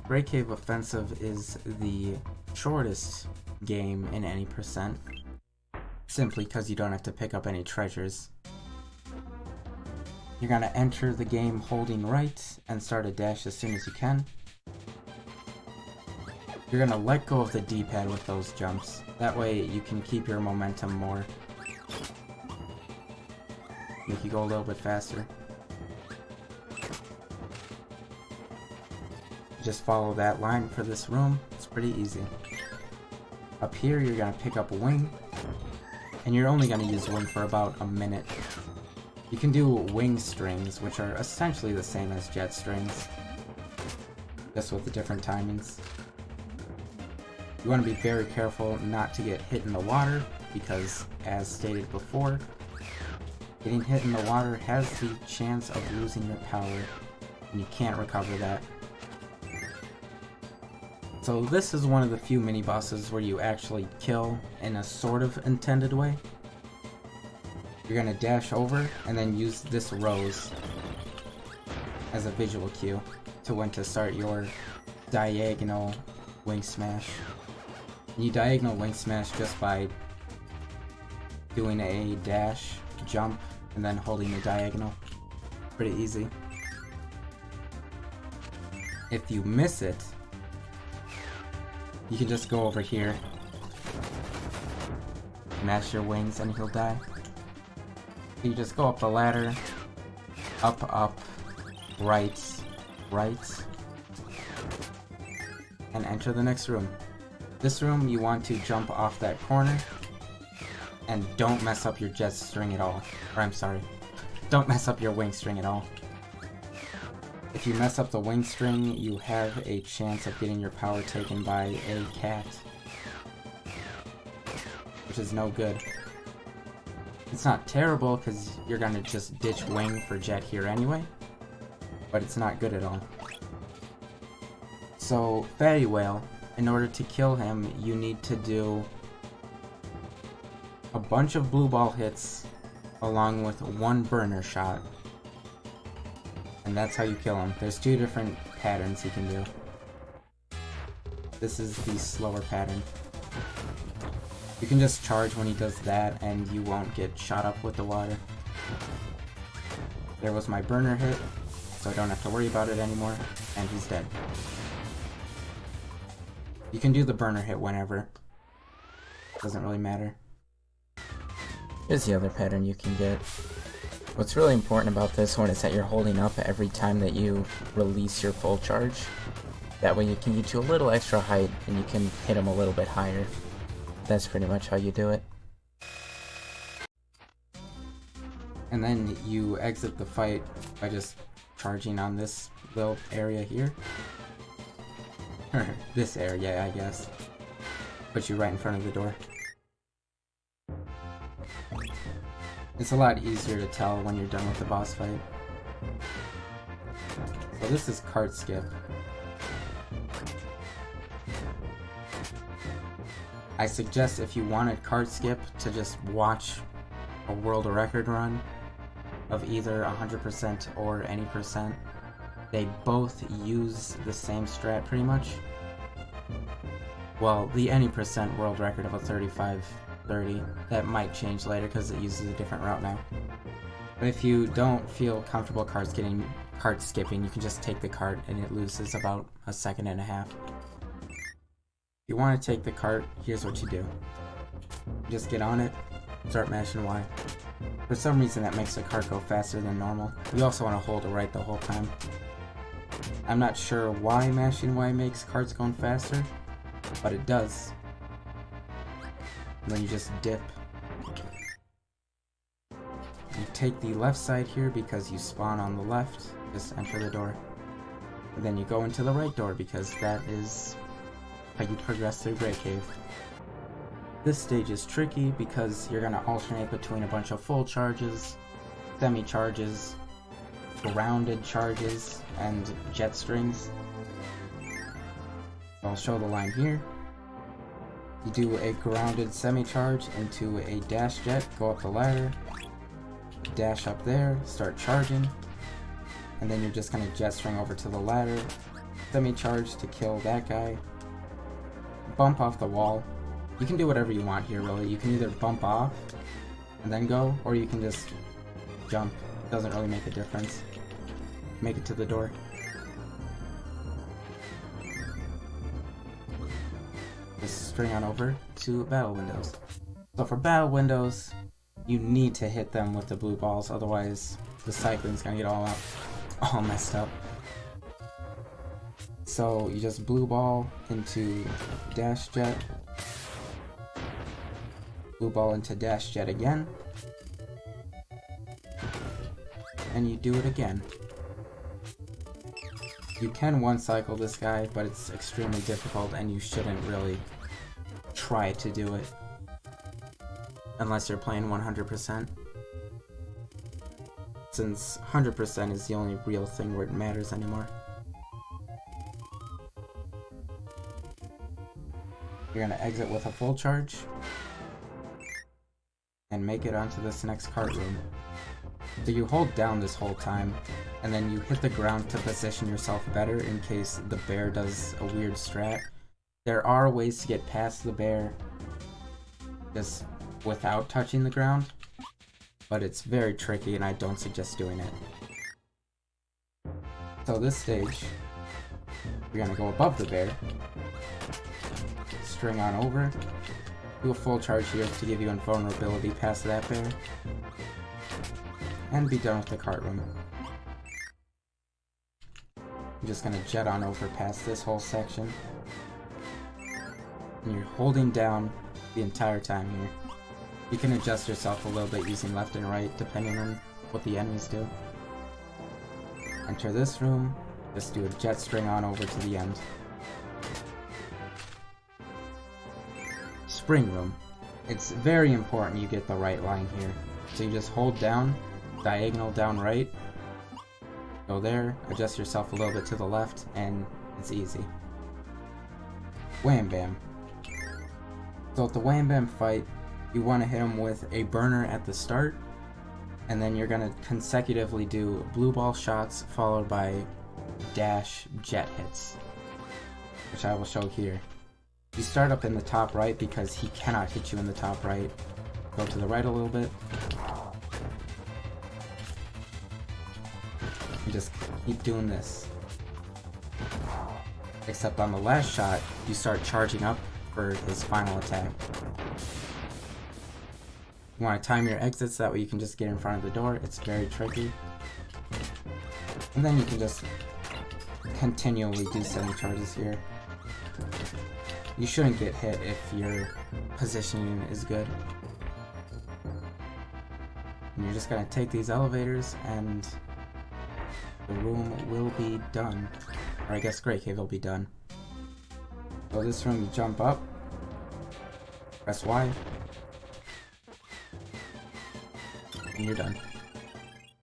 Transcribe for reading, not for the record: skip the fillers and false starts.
Great Cave Offensive is the shortest game in any percent, simply because you don't have to pick up any treasures. You're going to enter the game holding right and start a dash as soon as you can. You're going to let go of the D-pad with those jumps. That way you can keep your momentum more. Make you go a little bit faster. Just follow that line for this room. It's pretty easy. Up here you're going to pick up a wing. And you're only going to use wing for about a minute. You can do wing strings, which are essentially the same as jet strings, just with the different timings. You want to be very careful not to get hit in the water, because as stated before, getting hit in the water has the chance of losing your power, and you can't recover that. So this is one of the few mini-bosses where you actually kill in a sort of intended way. You're going to dash over and then use this rose as a visual cue to when to start your diagonal wing smash. You diagonal wing smash just by doing a dash, jump, and then holding the diagonal. Pretty easy. If you miss it, you can just go over here, mash your wings, and he'll die. You just go up the ladder, up, right, and enter the next room. This room, you want to jump off that corner, and don't mess up your jet string at all. Or I'm sorry, don't mess up your wing string at all. If you mess up the wing string, you have a chance of getting your power taken by a cat, which is no good. It's not terrible, because you're going to just ditch wing for jet here anyway, but it's not good at all. So, Fatty Whale, in order to kill him, you need to do a bunch of blue ball hits along with one burner shot. And that's how you kill him. There's two different patterns he can do. This is the slower pattern. You can just charge when he does that and you won't get shot up with the water. There was my burner hit, so I don't have to worry about it anymore, and he's dead. You can do the burner hit whenever. Doesn't really matter. Here's the other pattern you can get. What's really important about this one is that you're holding up every time that you release your full charge. That way it can get you a little extra height and you can hit him a little bit higher. That's pretty much how you do it. And then you exit the fight by just charging on this little area here. This area, I guess. Put you right in front of the door. It's a lot easier to tell when you're done with the boss fight. So this is cart skip. I suggest if you wanted cart skip to just watch a world record run of either 100% or any percent. They both use the same strat pretty much. Well, the any percent world record of a 35-30, that might change later because it uses a different route now. But if you don't feel comfortable cart skipping, you can just take the cart and it loses about a second and a half. If you want to take the cart, here's what you do. Just get on it, start mashing Y. For some reason that makes the cart go faster than normal. You also want to hold it right the whole time. I'm not sure why mashing Y makes carts going faster, but it does. And then you just dip. You take the left side here because you spawn on the left, just enter the door. And then you go into the right door because that is how you progress through Great Cave. This stage is tricky because you're going to alternate between a bunch of full charges, semi-charges, grounded charges, and jet strings. I'll show the line here. You do a grounded semi-charge into a dash jet, go up the ladder, dash up there, start charging, and then you're just going to jet string over to the ladder, semi-charge to kill that guy. Bump off the wall. You can do whatever you want here, really. You can either bump off and then go, or you can just jump. Doesn't really make a difference. Make it to the door. Just string on over to battle windows. So for battle windows, you need to hit them with the blue balls, otherwise the cycling's gonna get all messed up. So you just blue ball into dash jet, blue ball into dash jet again, and you do it again. You can one cycle this guy, but it's extremely difficult and you shouldn't really try to do it unless you're playing 100%. Since 100% is the only real thing where it matters anymore. You're gonna exit with a full charge and make it onto this next cart room. So you hold down this whole time, and then you hit the ground to position yourself better in case the bear does a weird strat. There are ways to get past the bear just without touching the ground, but it's very tricky and I don't suggest doing it. So this stage, you're gonna go above the bear, string on over, do a full charge here to give you invulnerability past that bear, and be done with the cart room. I'm just gonna jet on over past this whole section. And you're holding down the entire time here. You can adjust yourself a little bit using left and right depending on what the enemies do. Enter this room, just do a jet string on over to the end. Spring room. It's very important you get the right line here. So you just hold down, diagonal down right, go there, adjust yourself a little bit to the left, and it's easy. Wham Bam. So at the Wham Bam fight, you want to hit him with a burner at the start, and then you're going to consecutively do blue ball shots followed by dash jet hits, which I will show here. You start up in the top right because he cannot hit you in the top right. Go to the right a little bit. You just keep doing this. Except on the last shot, you start charging up for his final attack. You want to time your exits, that way you can just get in front of the door. It's very tricky. And then you can just continually do semi-charges here. You shouldn't get hit if your positioning is good. And you're just going to take these elevators and the room will be done. Or I guess Grey Cave will be done. So this room, you jump up, press Y, and you're done.